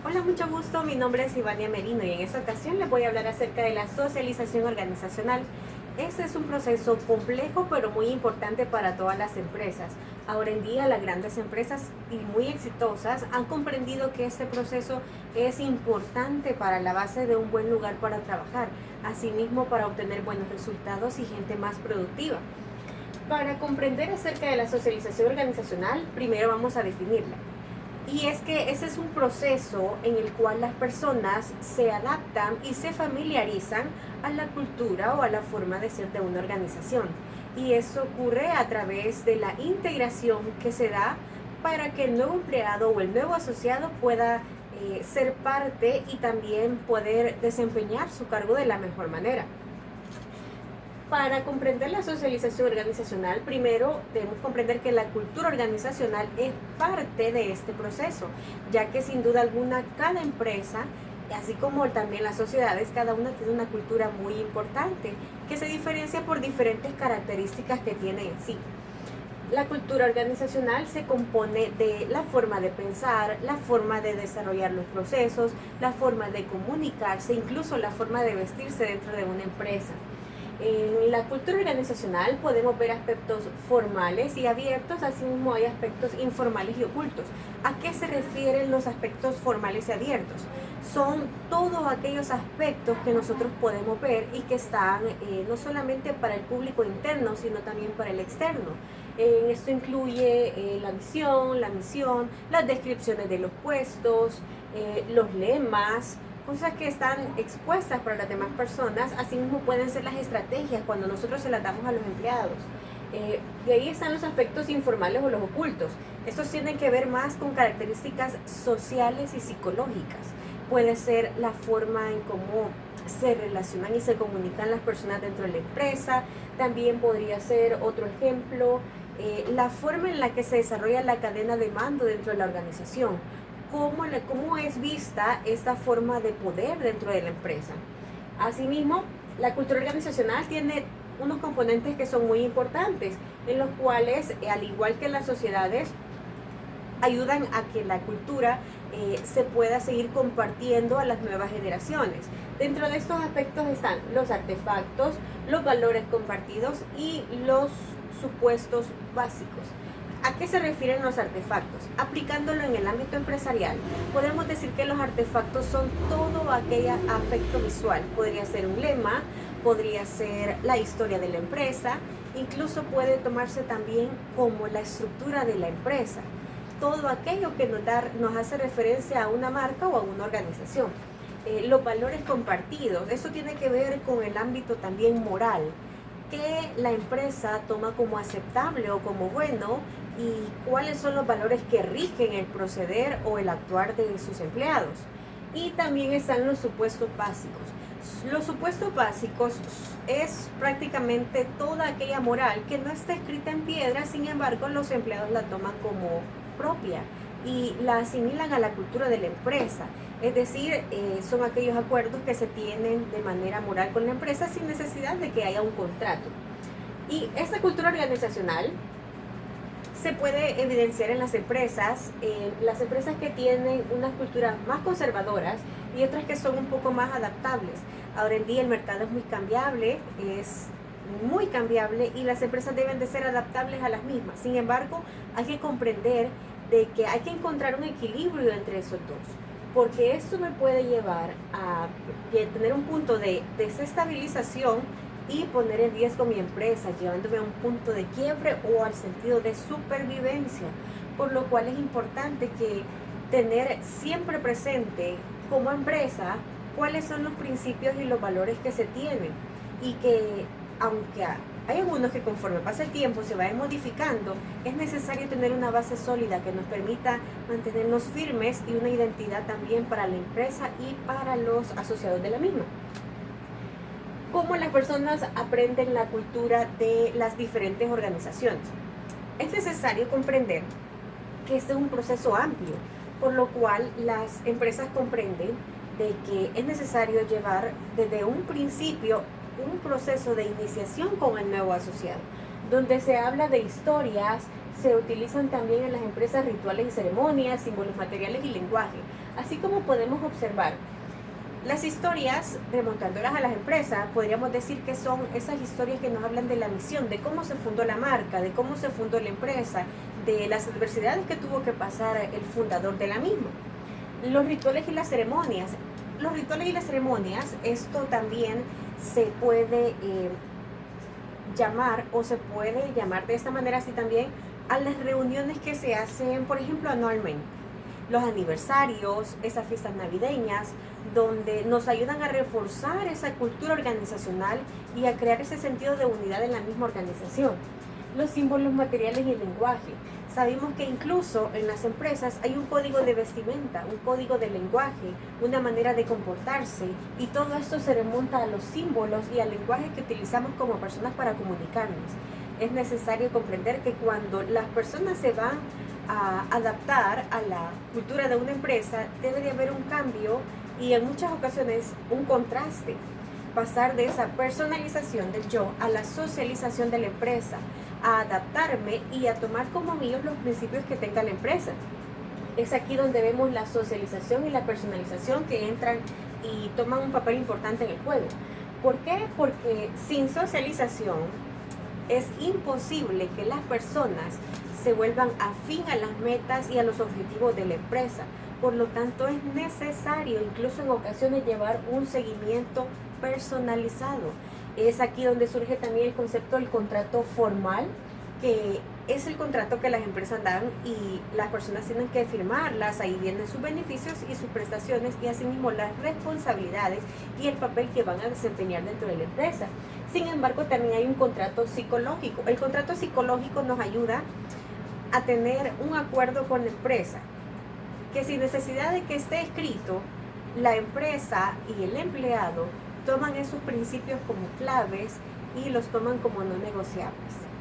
Hola, mucho gusto. Mi nombre es Ivania Merino y en esta ocasión les voy a hablar acerca de la socialización organizacional. Este es un proceso complejo pero muy importante para todas las empresas. Ahora en día las grandes empresas y muy exitosas han comprendido que este proceso es importante para la base de un buen lugar para trabajar, asimismo para obtener buenos resultados y gente más productiva. Para comprender acerca de la socialización organizacional, primero vamos a definirla. Y es que ese es un proceso en el cual las personas se adaptan y se familiarizan a la cultura o a la forma de ser de una organización. Y eso ocurre a través de la integración que se da para que el nuevo empleado o el nuevo asociado pueda ser parte y también poder desempeñar su cargo de la mejor manera. Para comprender la socialización organizacional, primero debemos comprender que la cultura organizacional es parte de este proceso, ya que sin duda alguna cada empresa, así como también las sociedades, cada una tiene una cultura muy importante que se diferencia por diferentes características que tiene en sí. La cultura organizacional se compone de la forma de pensar, la forma de desarrollar los procesos, la forma de comunicarse, incluso la forma de vestirse dentro de una empresa. En la cultura organizacional podemos ver aspectos formales y abiertos, así mismo hay aspectos informales y ocultos. ¿A qué se refieren los aspectos formales y abiertos? Son todos aquellos aspectos que nosotros podemos ver y que están no solamente para el público interno, sino también para el externo. Esto incluye la visión, la misión, las descripciones de los puestos, los lemas, cosas que están expuestas para las demás personas. Asimismo pueden ser las estrategias cuando nosotros se las damos a los empleados. De ahí están los aspectos informales o los ocultos. Estos tienen que ver más con características sociales y psicológicas. Puede ser la forma en cómo se relacionan y se comunican las personas dentro de la empresa. También podría ser otro ejemplo, la forma en la que se desarrolla la cadena de mando dentro de la organización. Cómo es vista esta forma de poder dentro de la empresa. Asimismo, la cultura organizacional tiene unos componentes que son muy importantes, en los cuales, al igual que las sociedades, ayudan a que la cultura se pueda seguir compartiendo a las nuevas generaciones. Dentro de estos aspectos están los artefactos, los valores compartidos y los supuestos básicos. ¿A qué se refieren los artefactos? Aplicándolo en el ámbito empresarial, podemos decir que los artefactos son todo aquel aspecto visual. Podría ser un lema, podría ser la historia de la empresa, incluso puede tomarse también como la estructura de la empresa. Todo aquello que nos hace referencia a una marca o a una organización. Los valores compartidos, eso tiene que ver con el ámbito también moral, que la empresa toma como aceptable o como bueno y cuáles son los valores que rigen el proceder o el actuar de sus empleados. Y también están los supuestos básicos. Los supuestos básicos es prácticamente toda aquella moral que no está escrita en piedra, sin embargo los empleados la toman como propia y la asimilan a la cultura de la empresa. Es decir, son aquellos acuerdos que se tienen de manera moral con la empresa sin necesidad de que haya un contrato. Y esta cultura organizacional se puede evidenciar en las empresas que tienen unas culturas más conservadoras y otras que son un poco más adaptables. Ahora en día el mercado es muy cambiable y las empresas deben de ser adaptables a las mismas. Sin embargo, hay que comprender de que hay que encontrar un equilibrio entre esos dos, porque esto me puede llevar a tener un punto de desestabilización y poner en riesgo mi empresa, llevándome a un punto de quiebre o al sentido de supervivencia, por lo cual es importante que tener siempre presente como empresa cuáles son los principios y los valores que se tienen y que aunque hay algunos que conforme pasa el tiempo se vayan modificando, es necesario tener una base sólida que nos permita mantenernos firmes y una identidad también para la empresa y para los asociados de la misma. ¿Cómo las personas aprenden la cultura de las diferentes organizaciones? Es necesario comprender que este es un proceso amplio, por lo cual las empresas comprenden de que es necesario llevar desde un principio un proceso de iniciación con el nuevo asociado, donde se habla de historias, se utilizan también en las empresas rituales y ceremonias, símbolos materiales y lenguaje. Así como podemos observar las historias, remontándolas a las empresas, podríamos decir que son esas historias que nos hablan de la misión, de cómo se fundó la marca, de cómo se fundó la empresa, de las adversidades que tuvo que pasar el fundador de la misma. Los rituales y las ceremonias. Los rituales y las ceremonias, esto también se puede llamar, o se puede llamar de esta manera así también, a las reuniones que se hacen, por ejemplo, anualmente. Los aniversarios, esas fiestas navideñas, donde nos ayudan a reforzar esa cultura organizacional y a crear ese sentido de unidad en la misma organización. Los símbolos materiales y el lenguaje. Sabemos que incluso en las empresas hay un código de vestimenta, un código de lenguaje, una manera de comportarse, y todo esto se remonta a los símbolos y al lenguaje que utilizamos como personas para comunicarnos. Es necesario comprender que cuando las personas se van a adaptar a la cultura de una empresa, debe de haber un cambio y en muchas ocasiones un contraste. Pasar de esa personalización del yo a la socialización de la empresa, a adaptarme y a tomar como míos los principios que tenga la empresa. Es aquí donde vemos la socialización y la personalización que entran y toman un papel importante en el juego. ¿Por qué? Porque sin socialización es imposible que las personas se vuelvan afín a las metas y a los objetivos de la empresa. Por lo tanto, es necesario incluso en ocasiones llevar un seguimiento personalizado. Es aquí donde surge también el concepto del contrato formal, que es el contrato que las empresas dan y las personas tienen que firmarlas. Ahí vienen sus beneficios y sus prestaciones y asimismo las responsabilidades y el papel que van a desempeñar dentro de la empresa. Sin embargo, también hay un contrato psicológico. El contrato psicológico nos ayuda a tener un acuerdo con la empresa, que sin necesidad de que esté escrito, la empresa y el empleado toman esos principios como claves y los toman como no negociables.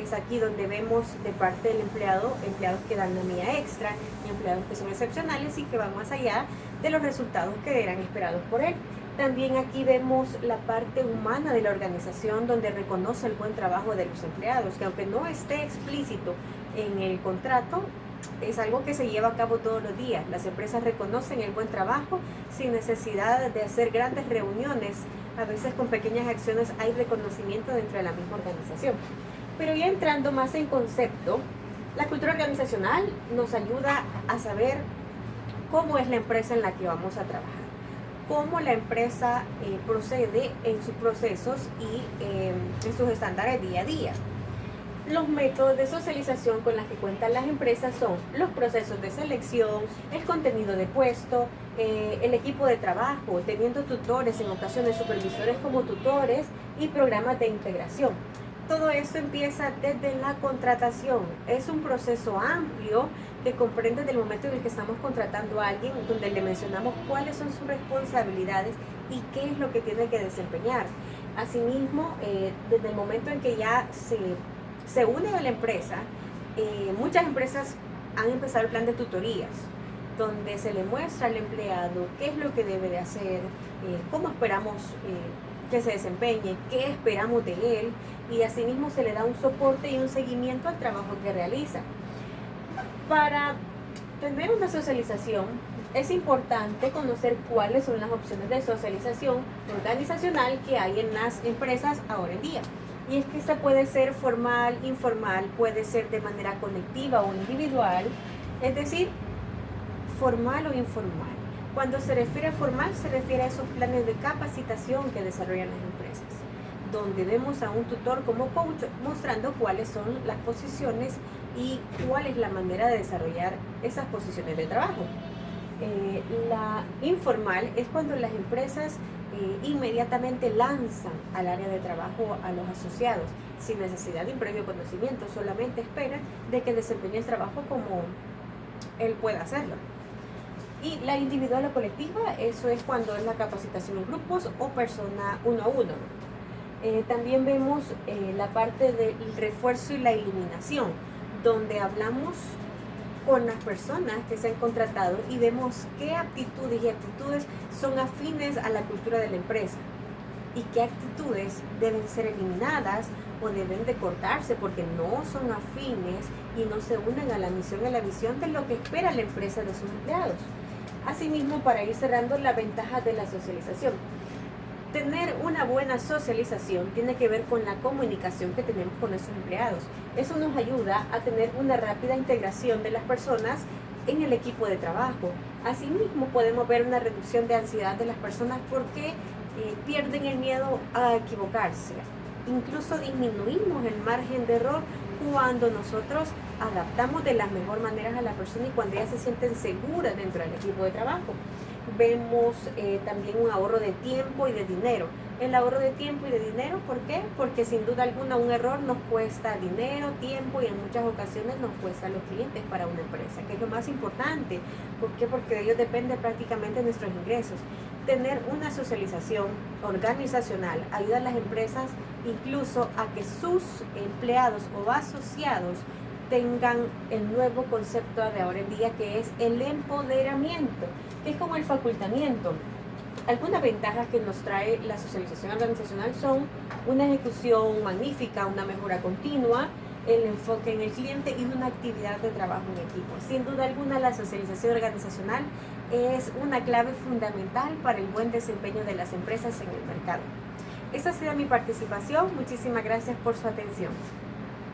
Es aquí donde vemos de parte del empleado, empleados que dan la milla extra y empleados que son excepcionales y que van más allá de los resultados que eran esperados por él. También aquí vemos la parte humana de la organización, donde reconoce el buen trabajo de los empleados, que aunque no esté explícito en el contrato, es algo que se lleva a cabo todos los días. Las empresas reconocen el buen trabajo sin necesidad de hacer grandes reuniones. A veces con pequeñas acciones hay reconocimiento dentro de la misma organización. Pero ya entrando más en concepto, la cultura organizacional nos ayuda a saber cómo es la empresa en la que vamos a trabajar, cómo la empresa procede en sus procesos y en sus estándares día a día. Los métodos de socialización con los que cuentan las empresas son los procesos de selección, el contenido de puesto, el equipo de trabajo, teniendo tutores, en ocasiones supervisores como tutores y programas de integración. Todo esto empieza desde la contratación. Es un proceso amplio que comprende desde el momento en el que estamos contratando a alguien, donde le mencionamos cuáles son sus responsabilidades y qué es lo que tiene que desempeñar. Asimismo, desde el momento en que ya se une a la empresa, muchas empresas han empezado el plan de tutorías, donde se le muestra al empleado qué es lo que debe de hacer, cómo esperamos que se desempeñe, qué esperamos de él, y asimismo se le da un soporte y un seguimiento al trabajo que realiza. Para tener una socialización es importante conocer cuáles son las opciones de socialización organizacional que hay en las empresas ahora en día. Y es que esta puede ser formal, informal, puede ser de manera colectiva o individual, es decir, formal o informal. Cuando se refiere a formal, se refiere a esos planes de capacitación que desarrollan las empresas, donde vemos a un tutor como coach mostrando cuáles son las posiciones y cuál es la manera de desarrollar esas posiciones de trabajo. La informal es cuando las empresas inmediatamente lanzan al área de trabajo a los asociados sin necesidad de un previo conocimiento, solamente esperan de que desempeñe el trabajo como él pueda hacerlo. Y la individual o colectiva, eso es cuando es la capacitación en grupos o persona uno a uno. También vemos la parte del refuerzo y la eliminación, donde hablamos con las personas que se han contratado y vemos qué aptitudes y actitudes son afines a la cultura de la empresa y qué actitudes deben ser eliminadas o deben de cortarse porque no son afines y no se unen a la misión y a la visión de lo que espera la empresa de sus empleados. Asimismo, para ir cerrando, la ventaja de la socialización. Tener una buena socialización tiene que ver con la comunicación que tenemos con nuestros empleados. Eso nos ayuda a tener una rápida integración de las personas en el equipo de trabajo. Asimismo, podemos ver una reducción de ansiedad de las personas porque pierden el miedo a equivocarse. Incluso disminuimos el margen de error cuando nosotros adaptamos de las mejores maneras a la persona y cuando ellas se sienten seguras dentro del equipo de trabajo. Vemos también un ahorro de tiempo y de dinero. El ahorro de tiempo y de dinero, ¿por qué? Porque sin duda alguna un error nos cuesta dinero, tiempo y en muchas ocasiones nos cuesta a los clientes para una empresa, que es lo más importante. ¿Por qué? Porque de ellos depende prácticamente nuestros ingresos. Tener una socialización organizacional ayuda a las empresas incluso a que sus empleados o asociados tengan el nuevo concepto de ahora en día, que es el empoderamiento, que es como el facultamiento. Algunas ventajas que nos trae la socialización organizacional son una ejecución magnífica, una mejora continua, el enfoque en el cliente y una actividad de trabajo en equipo. Sin duda alguna, la socialización organizacional es una clave fundamental para el buen desempeño de las empresas en el mercado. Esa ha sido mi participación. Muchísimas gracias por su atención.